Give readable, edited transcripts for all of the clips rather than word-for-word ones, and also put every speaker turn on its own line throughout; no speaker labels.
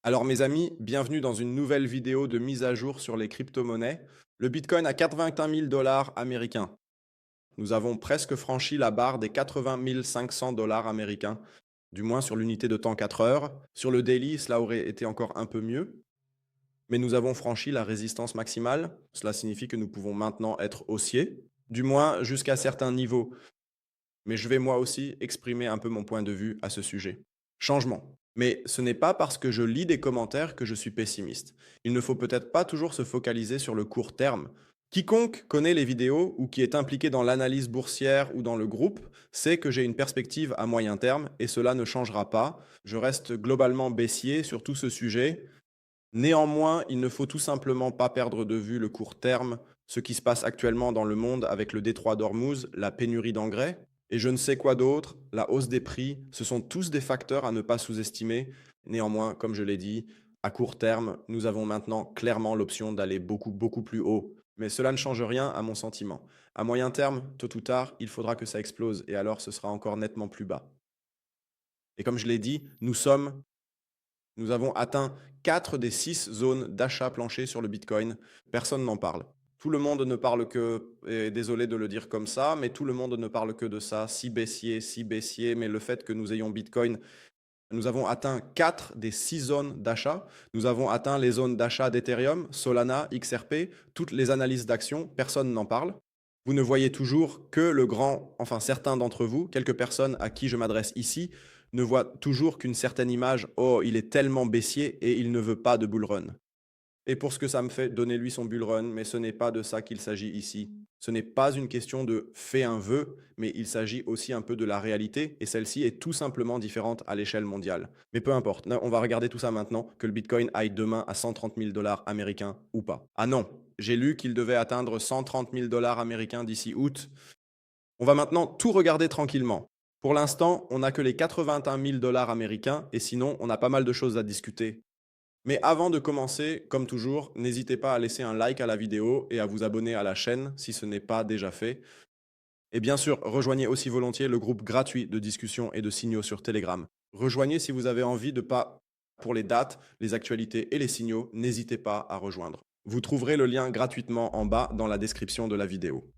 Alors mes amis, bienvenue dans une nouvelle vidéo de mise à jour sur les crypto-monnaies. Le Bitcoin a 81 000 dollars américains. Nous avons presque franchi la barre des 80 500 dollars américains, du moins sur l'unité de temps 4 heures. Sur le daily, cela aurait été encore un peu mieux, mais nous avons franchi la résistance maximale. Cela signifie que nous pouvons maintenant être haussiers, du moins jusqu'à certains niveaux. Mais je vais moi aussi exprimer un peu mon point de vue à ce sujet. Changement. Mais ce n'est pas parce que je lis des commentaires que je suis pessimiste. Il ne faut peut-être pas toujours se focaliser sur le court terme. Quiconque connaît les vidéos ou qui est impliqué dans l'analyse boursière ou dans le groupe sait que j'ai une perspective à moyen terme et cela ne changera pas. Je reste globalement baissier sur tout ce sujet. Néanmoins, il ne faut tout simplement pas perdre de vue le court terme, ce qui se passe actuellement dans le monde avec le détroit d'Ormuz, la pénurie d'engrais, et je ne sais quoi d'autre, la hausse des prix, ce sont tous des facteurs à ne pas sous-estimer. Néanmoins, comme je l'ai dit, à court terme, nous avons maintenant clairement l'option d'aller beaucoup plus haut. Mais cela ne change rien à mon sentiment. À moyen terme, tôt ou tard, il faudra que ça explose, et alors ce sera encore nettement plus bas. Et comme je l'ai dit, nous avons atteint 4 des 6 zones d'achat plancher sur le Bitcoin. Personne n'en parle. Tout le monde ne parle que, et désolé de le dire comme ça, mais tout le monde ne parle que de ça, si baissier, mais le fait que nous ayons Bitcoin, nous avons atteint 4 des 6 zones d'achat. Nous avons atteint les zones d'achat d'Ethereum, Solana, XRP, toutes les analyses d'actions, personne n'en parle. Vous ne voyez toujours que le grand, enfin certains d'entre vous, quelques personnes à qui je m'adresse ici, ne voient toujours qu'une certaine image. Oh, il est tellement baissier et il ne veut pas de bull run. Et pour ce que ça me fait, donnez-lui son bull run, mais ce n'est pas de ça qu'il s'agit ici. Ce n'est pas une question de fais un vœu, mais il s'agit aussi un peu de la réalité, et celle-ci est tout simplement différente à l'échelle mondiale. Mais peu importe, on va regarder tout ça maintenant, que le Bitcoin aille demain à 130 000 dollars américains ou pas. Ah non, j'ai lu qu'il devait atteindre 130 000 dollars américains d'ici août. On va maintenant tout regarder tranquillement. Pour l'instant, on n'a que les 81 000 dollars américains, et sinon, on a pas mal de choses à discuter. Mais avant de commencer, comme toujours, n'hésitez pas à laisser un like à la vidéo et à vous abonner à la chaîne si ce n'est pas déjà fait. Et bien sûr, rejoignez aussi volontiers le groupe gratuit de discussion et de signaux sur Telegram. Rejoignez si vous avez envie de pas pour les dates, les actualités et les signaux, n'hésitez pas à rejoindre. Vous trouverez le lien gratuitement en bas dans la description de la vidéo.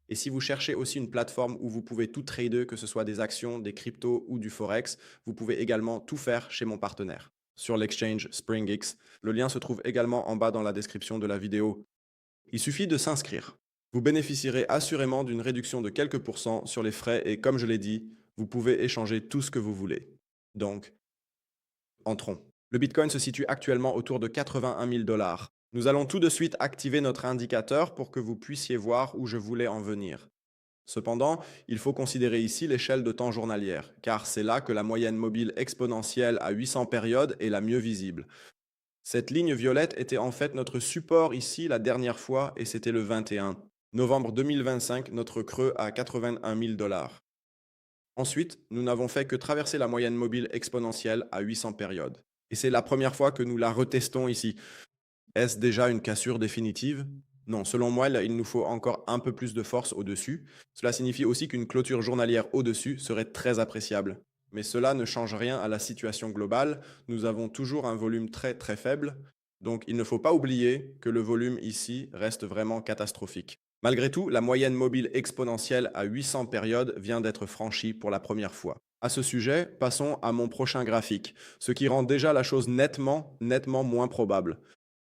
Et si vous cherchez aussi une plateforme où vous pouvez tout trader, que ce soit des actions, des cryptos ou du forex, vous pouvez également tout faire chez mon partenaire sur l'exchange SpringX. Le lien se trouve également en bas dans la description de la vidéo. Il suffit de s'inscrire. Vous bénéficierez assurément d'une réduction de quelques pourcents sur les frais et comme je l'ai dit, vous pouvez échanger tout ce que vous voulez. Donc, entrons. Le Bitcoin se situe actuellement autour de 81 000 dollars. Nous allons tout de suite activer notre indicateur pour que vous puissiez voir où je voulais en venir. Cependant, il faut considérer ici l'échelle de temps journalière, car c'est là que la moyenne mobile exponentielle à 800 périodes est la mieux visible. Cette ligne violette était en fait notre support ici la dernière fois et c'était le 21. Novembre 2025, notre creux à 81 000 dollars. Ensuite, nous n'avons fait que traverser la moyenne mobile exponentielle à 800 périodes. Et c'est la première fois que nous la retestons ici. Est-ce déjà une cassure définitive? Non, selon moi, il nous faut encore un peu plus de force au-dessus. Cela signifie aussi qu'une clôture journalière au-dessus serait très appréciable. Mais cela ne change rien à la situation globale. Nous avons toujours un volume très faible. Donc il ne faut pas oublier que le volume ici reste vraiment catastrophique. Malgré tout, la moyenne mobile exponentielle à 800 périodes vient d'être franchie pour la première fois. À ce sujet, passons à mon prochain graphique, ce qui rend déjà la chose nettement moins probable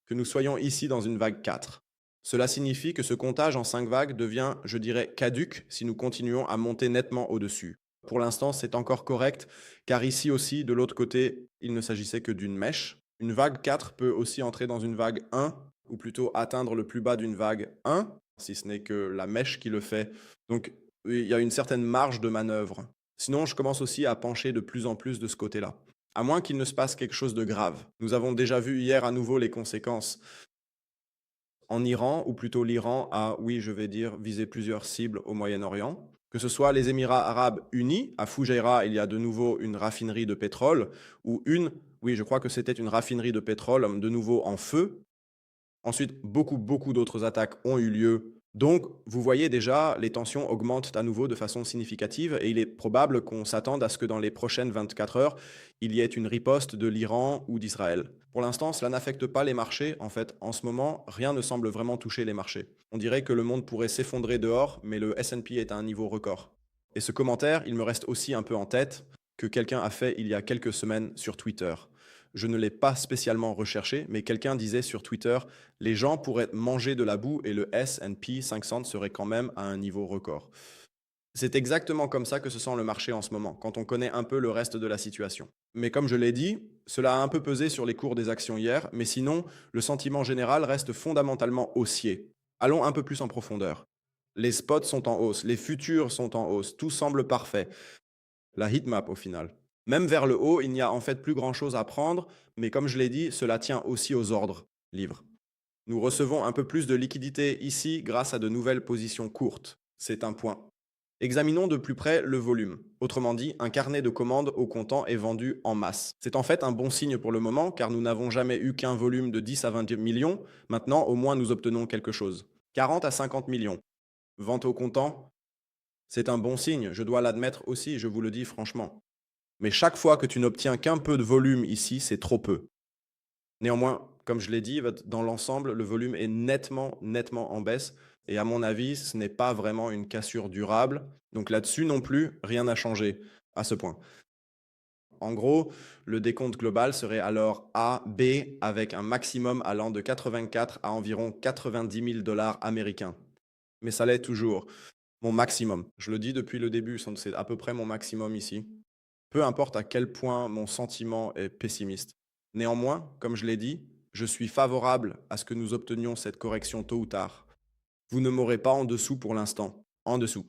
que nous soyons ici dans une vague 4. Cela signifie que ce comptage en 5 vagues devient, je dirais, caduque si nous continuons à monter nettement au-dessus. Pour l'instant, c'est encore correct, car ici aussi, de l'autre côté, il ne s'agissait que d'une mèche. Une vague 4 peut aussi entrer dans une vague 1, ou plutôt atteindre le plus bas d'une vague 1, si ce n'est que la mèche qui le fait. Donc, il y a une certaine marge de manœuvre. Sinon, je commence aussi à pencher de plus en plus de ce côté-là. À moins qu'il ne se passe quelque chose de grave. Nous avons déjà vu hier à nouveau les conséquences. En Iran, ou plutôt l'Iran a, oui, je vais dire, visé plusieurs cibles au Moyen-Orient. Que ce soit les Émirats arabes unis, à Fujairah, il y a de nouveau une raffinerie de pétrole, ou oui, je crois que c'était une raffinerie de pétrole, de nouveau en feu. Ensuite, beaucoup d'autres attaques ont eu lieu Donc, vous voyez déjà, les tensions augmentent à nouveau de façon significative et il est probable qu'on s'attende à ce que dans les prochaines 24 heures, il y ait une riposte de l'Iran ou d'Israël. Pour l'instant, cela n'affecte pas les marchés. En fait, en ce moment, rien ne semble vraiment toucher les marchés. On dirait que le monde pourrait s'effondrer dehors, mais le S&P est à un niveau record. Et ce commentaire, il me reste aussi un peu en tête que quelqu'un a fait il y a quelques semaines sur Twitter. Je ne l'ai pas spécialement recherché, mais quelqu'un disait sur Twitter: les gens pourraient manger de la boue et le S&P 500 serait quand même à un niveau record. C'est exactement comme ça que se sent le marché en ce moment, quand on connaît un peu le reste de la situation. Mais comme je l'ai dit, cela a un peu pesé sur les cours des actions hier, mais sinon, le sentiment général reste fondamentalement haussier. Allons un peu plus en profondeur. Les spots sont en hausse, les futurs sont en hausse, tout semble parfait. La heatmap au final. Même vers le haut, il n'y a en fait plus grand-chose à prendre, mais comme je l'ai dit, cela tient aussi aux ordres livres. Nous recevons un peu plus de liquidité ici grâce à de nouvelles positions courtes. C'est un point. Examinons de plus près le volume. Autrement dit, un carnet de commandes au comptant est vendu en masse. C'est en fait un bon signe pour le moment car nous n'avons jamais eu qu'un volume de 10 à 20 millions. Maintenant, au moins, nous obtenons quelque chose. 40 à 50 millions. Vente au comptant, c'est un bon signe, je dois l'admettre aussi, je vous le dis franchement. Mais chaque fois que tu n'obtiens qu'un peu de volume ici, c'est trop peu. Néanmoins, comme je l'ai dit, dans l'ensemble, le volume est nettement en baisse. Et à mon avis, ce n'est pas vraiment une cassure durable. Donc là-dessus non plus, rien n'a changé à ce point. En gros, le décompte global serait alors A, B, avec un maximum allant de 84 à environ 90 000 dollars américains. Mais ça l'est toujours. Mon maximum. Je le dis depuis le début, c'est à peu près mon maximum ici. Peu importe à quel point mon sentiment est pessimiste. Néanmoins, comme je l'ai dit, je suis favorable à ce que nous obtenions cette correction tôt ou tard. Vous ne m'aurez pas en dessous pour l'instant. En dessous.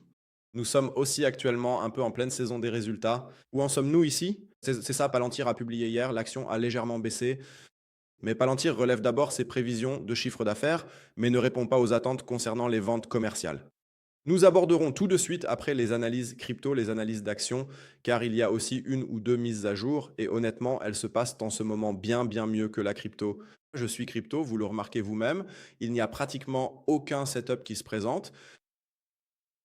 Nous sommes aussi actuellement un peu en pleine saison des résultats. Où en sommes-nous ici? C'est ça, Palantir a publié hier, l'action a légèrement baissé. Mais Palantir relève d'abord ses prévisions de chiffre d'affaires, mais ne répond pas aux attentes concernant les ventes commerciales. Nous aborderons tout de suite après les analyses crypto, les analyses d'actions, car il y a aussi une ou deux mises à jour, et honnêtement, elles se passent en ce moment bien mieux que la crypto. Je suis crypto, vous le remarquez vous-même, il n'y a pratiquement aucun setup qui se présente.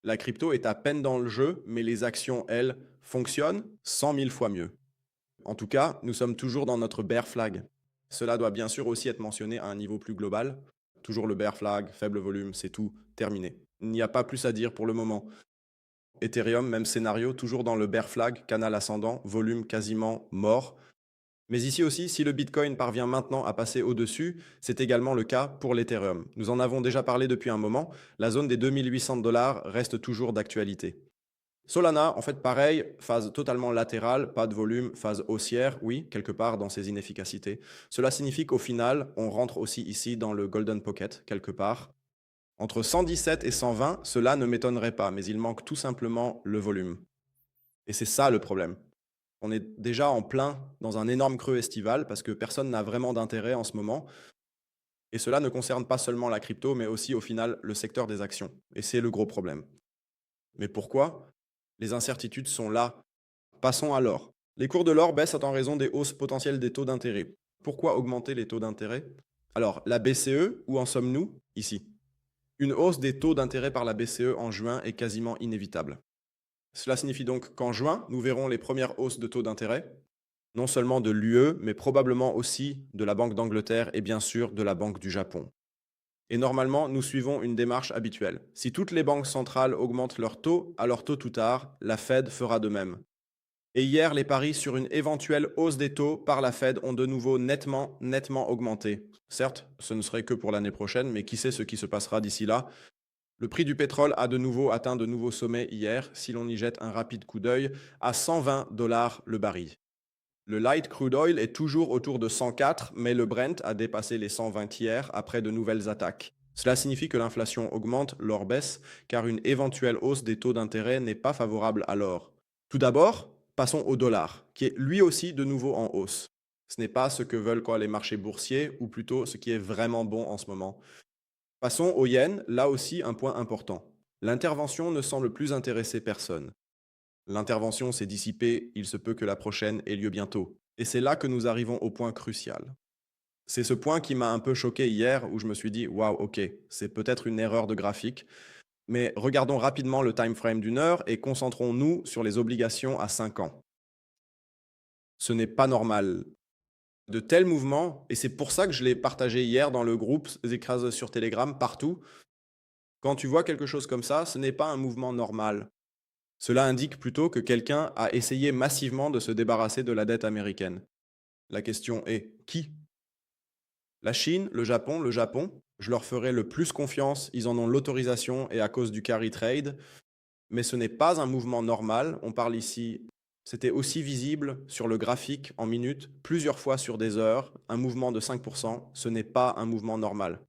La crypto est à peine dans le jeu, mais les actions, elles, fonctionnent 100 000 fois mieux. En tout cas, nous sommes toujours dans notre bear flag. Cela doit bien sûr aussi être mentionné à un niveau plus global. Toujours le bear flag, faible volume, c'est tout, terminé. Il n'y a pas plus à dire pour le moment. Ethereum, même scénario, toujours dans le bear flag, canal ascendant, volume quasiment mort. Mais ici aussi, si le Bitcoin parvient maintenant à passer au-dessus, c'est également le cas pour l'Ethereum. Nous en avons déjà parlé depuis un moment, la zone des 2800 dollars reste toujours d'actualité. Solana, en fait, pareil, phase totalement latérale, pas de volume, phase haussière, oui, quelque part dans ses inefficacités. Cela signifie qu'au final, on rentre aussi ici dans le Golden Pocket, quelque part. Entre 117 et 120, cela ne m'étonnerait pas, mais il manque tout simplement le volume. Et c'est ça le problème. On est déjà en plein dans un énorme creux estival parce que personne n'a vraiment d'intérêt en ce moment. Et cela ne concerne pas seulement la crypto, mais aussi au final le secteur des actions. Et c'est le gros problème. Mais pourquoi? Les incertitudes sont là. Passons à l'or. Les cours de l'or baissent en raison des hausses potentielles des taux d'intérêt. Pourquoi augmenter les taux d'intérêt? Alors, la BCE, où en sommes-nous? Ici. Une hausse des taux d'intérêt par la BCE en juin est quasiment inévitable. Cela signifie donc qu'en juin, nous verrons les premières hausses de taux d'intérêt, non seulement de l'UE, mais probablement aussi de la Banque d'Angleterre et bien sûr de la Banque du Japon. Et normalement, nous suivons une démarche habituelle. Si toutes les banques centrales augmentent leurs taux, alors tôt ou tard, la Fed fera de même. Et hier, les paris sur une éventuelle hausse des taux par la Fed ont de nouveau nettement augmenté. Certes, ce ne serait que pour l'année prochaine, mais qui sait ce qui se passera d'ici là. Le prix du pétrole a de nouveau atteint de nouveaux sommets hier, si l'on y jette un rapide coup d'œil, à 120 dollars le baril. Le light crude oil est toujours autour de 104, mais le Brent a dépassé les 120 hier après de nouvelles attaques. Cela signifie que l'inflation augmente, l'or baisse, car une éventuelle hausse des taux d'intérêt n'est pas favorable à l'or. Tout d'abord, passons au dollar, qui est lui aussi de nouveau en hausse. Ce n'est pas ce que veulent les marchés boursiers, ou plutôt ce qui est vraiment bon en ce moment. Passons au yen, là aussi un point important. L'intervention ne semble plus intéresser personne. L'intervention s'est dissipée, il se peut que la prochaine ait lieu bientôt. Et c'est là que nous arrivons au point crucial. C'est ce point qui m'a un peu choqué hier où je me suis dit: «Waouh, OK, c'est peut-être une erreur de graphique». Mais regardons rapidement le time frame d'une heure et concentrons-nous sur les obligations à 5 ans. Ce n'est pas normal. De tels mouvements, et c'est pour ça que je l'ai partagé hier dans le groupe Zcras sur Telegram, partout. Quand tu vois quelque chose comme ça, ce n'est pas un mouvement normal. Cela indique plutôt que quelqu'un a essayé massivement de se débarrasser de la dette américaine. La question est qui? La Chine, le Japon, je leur ferai le plus confiance, ils en ont l'autorisation et à cause du carry trade, mais ce n'est pas un mouvement normal. On parle ici, c'était aussi visible sur le graphique en minutes, plusieurs fois sur des heures, un mouvement de 5%, ce n'est pas un mouvement normal.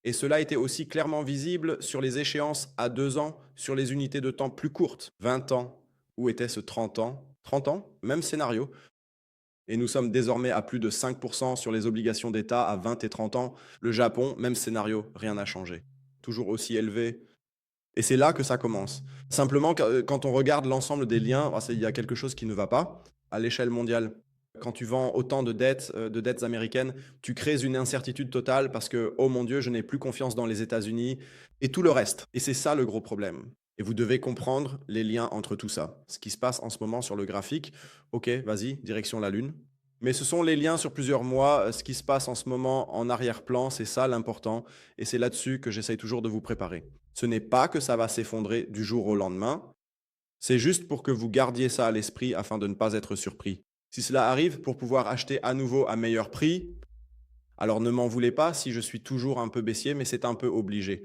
Et cela était aussi clairement visible sur les échéances à 2 ans, sur les unités de temps plus courtes, 20 ans, où était-ce 30 ans? 30 ans, même scénario. Et nous sommes désormais à plus de 5% sur les obligations d'État à 20 et 30 ans. Le Japon, même scénario, rien n'a changé. Toujours aussi élevé. Et c'est là que ça commence. Simplement, quand on regarde l'ensemble des liens, il y a quelque chose qui ne va pas à l'échelle mondiale. Quand tu vends autant de dettes américaines, tu crées une incertitude totale parce que, oh mon Dieu, je n'ai plus confiance dans les États-Unis et tout le reste. Et c'est ça le gros problème. Et vous devez comprendre les liens entre tout ça. Ce qui se passe en ce moment sur le graphique, ok, vas-y, direction la Lune. Mais ce sont les liens sur plusieurs mois, ce qui se passe en ce moment en arrière-plan, c'est ça l'important. Et c'est là-dessus que j'essaye toujours de vous préparer. Ce n'est pas que ça va s'effondrer du jour au lendemain, c'est juste pour que vous gardiez ça à l'esprit afin de ne pas être surpris. Si cela arrive pour pouvoir acheter à nouveau à meilleur prix, alors ne m'en voulez pas si je suis toujours un peu baissier, mais c'est un peu obligé.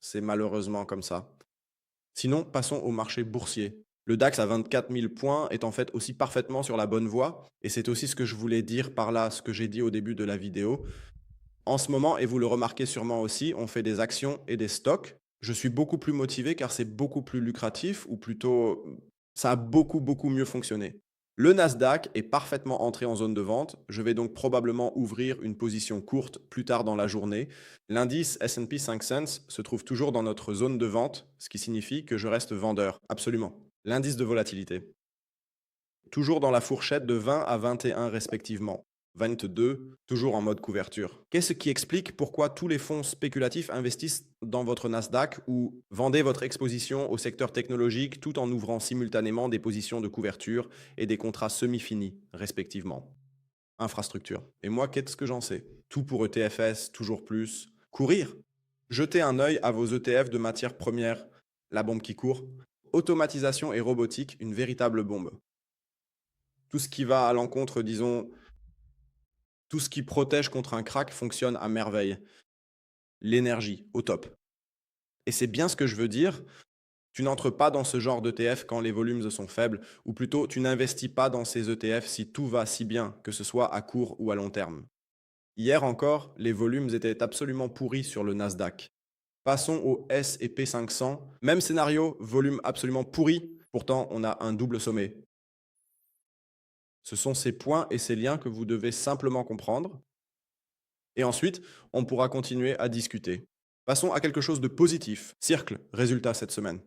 C'est malheureusement comme ça. Sinon, passons au marché boursier. Le DAX à 24 000 points est en fait aussi parfaitement sur la bonne voie, et c'est aussi ce que je voulais dire par là, ce que j'ai dit au début de la vidéo. En ce moment, et vous le remarquez sûrement aussi, on fait des actions et des stocks. Je suis beaucoup plus motivé car c'est beaucoup plus lucratif, ou plutôt, ça a beaucoup mieux fonctionné. Le Nasdaq est parfaitement entré en zone de vente. Je vais donc probablement ouvrir une position courte plus tard dans la journée. L'indice S&P 500 se trouve toujours dans notre zone de vente, ce qui signifie que je reste vendeur. Absolument. L'indice de volatilité. Toujours dans la fourchette de 20 à 21 respectivement. 22, toujours en mode couverture. Qu'est-ce qui explique pourquoi tous les fonds spéculatifs investissent dans votre Nasdaq ou vendez votre exposition au secteur technologique tout en ouvrant simultanément des positions de couverture et des contrats semi-finis, respectivement? Infrastructure. Et moi, qu'est-ce que j'en sais? Tout pour ETFS, toujours plus. Courir. Jetez un œil à vos ETF de matières premières, la bombe qui court. Automatisation et robotique, une véritable bombe. Tout ce qui va à l'encontre, disons, tout ce qui protège contre un crack fonctionne à merveille. L'énergie, au top. Et c'est bien ce que je veux dire. Tu n'entres pas dans ce genre d'ETF quand les volumes sont faibles, ou plutôt tu n'investis pas dans ces ETF si tout va si bien, que ce soit à court ou à long terme. Hier encore, les volumes étaient absolument pourris sur le Nasdaq. Passons au S&P 500. Même scénario, volume absolument pourri, pourtant on a un double sommet. Ce sont ces points et ces liens que vous devez simplement comprendre. Et ensuite, on pourra continuer à discuter. Passons à quelque chose de positif. Circle, résultat cette semaine.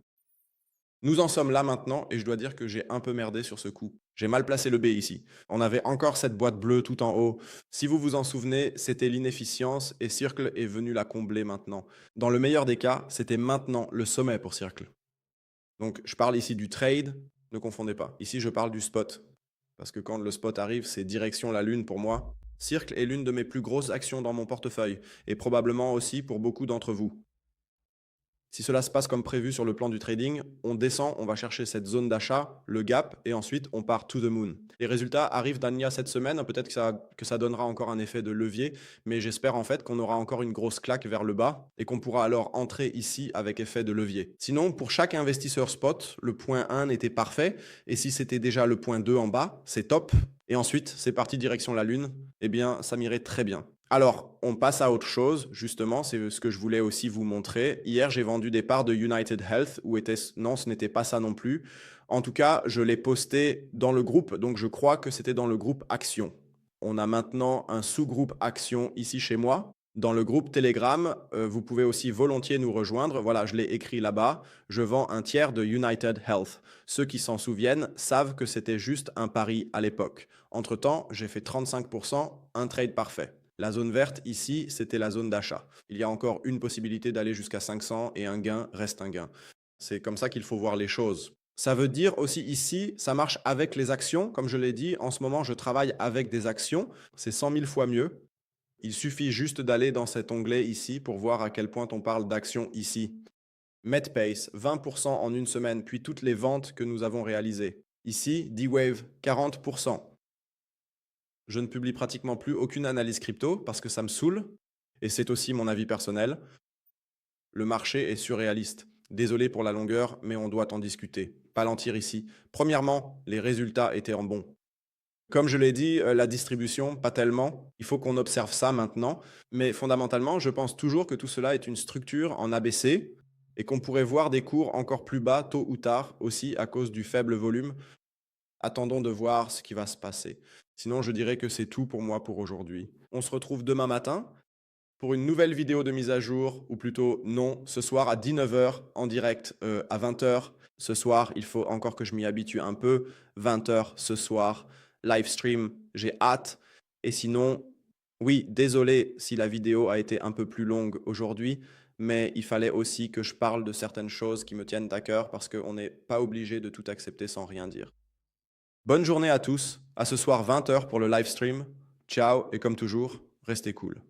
Nous en sommes là maintenant et je dois dire que j'ai un peu merdé sur ce coup. J'ai mal placé le B ici. On avait encore cette boîte bleue tout en haut. Si vous vous en souvenez, c'était l'inefficience et Circle est venu la combler maintenant. Dans le meilleur des cas, c'était maintenant le sommet pour Circle. Donc je parle ici du trade, ne confondez pas. Ici je parle du spot. Parce que quand le spot arrive, c'est direction la lune pour moi. Circle est l'une de mes plus grosses actions dans mon portefeuille, et probablement aussi pour beaucoup d'entre vous. Si cela se passe comme prévu sur le plan du trading, on descend, on va chercher cette zone d'achat, le gap, et ensuite on part to the moon. Les résultats arrivent d'Ania cette semaine, peut-être que ça donnera encore un effet de levier, mais j'espère en fait qu'on aura encore une grosse claque vers le bas et qu'on pourra alors entrer ici avec effet de levier. Sinon, pour chaque investisseur spot, le point 1 était parfait, et si c'était déjà le point 2 en bas, c'est top. Et ensuite, c'est parti direction la lune, eh bien ça m'irait très bien. Alors, on passe à autre chose, justement, c'est ce que je voulais aussi vous montrer. Hier, j'ai vendu des parts de United Health, non, ce n'était pas ça non plus. En tout cas, je l'ai posté dans le groupe, donc je crois que c'était dans le groupe Action. On a maintenant un sous-groupe Action ici chez moi. Dans le groupe Telegram, vous pouvez aussi volontiers nous rejoindre. Voilà, je l'ai écrit là-bas. Je vends un tiers de United Health. Ceux qui s'en souviennent savent que c'était juste un pari à l'époque. Entre-temps, j'ai fait 35%, un trade parfait. La zone verte ici, c'était la zone d'achat. Il y a encore une possibilité d'aller jusqu'à 500 et un gain reste un gain. C'est comme ça qu'il faut voir les choses. Ça veut dire aussi ici, ça marche avec les actions. Comme je l'ai dit, en ce moment, je travaille avec des actions. C'est 100 000 fois mieux. Il suffit juste d'aller dans cet onglet ici pour voir à quel point on parle d'actions ici. Medpace, 20% en une semaine, puis toutes les ventes que nous avons réalisées. Ici, D-Wave, 40%. Je ne publie pratiquement plus aucune analyse crypto parce que ça me saoule, et c'est aussi mon avis personnel. Le marché est surréaliste. Désolé pour la longueur, mais on doit en discuter. Palantir ici. Premièrement, les résultats étaient en bon. Comme je l'ai dit, la distribution, pas tellement. Il faut qu'on observe ça maintenant. Mais fondamentalement, je pense toujours que tout cela est une structure en ABC et qu'on pourrait voir des cours encore plus bas tôt ou tard aussi à cause du faible volume. Attendons de voir ce qui va se passer. Sinon, je dirais que c'est tout pour moi pour aujourd'hui. On se retrouve demain matin pour une nouvelle vidéo de mise à jour, ou plutôt non, ce soir à 19 heures en direct à 20 heures. Ce soir, il faut encore que je m'y habitue un peu. 20 heures ce soir, live stream, j'ai hâte. Et sinon, oui, désolé si la vidéo a été un peu plus longue aujourd'hui, mais il fallait aussi que je parle de certaines choses qui me tiennent à cœur parce qu'on n'est pas obligé de tout accepter sans rien dire. Bonne journée à tous, à ce soir 20 heures pour le live stream. Ciao et comme toujours, restez cool.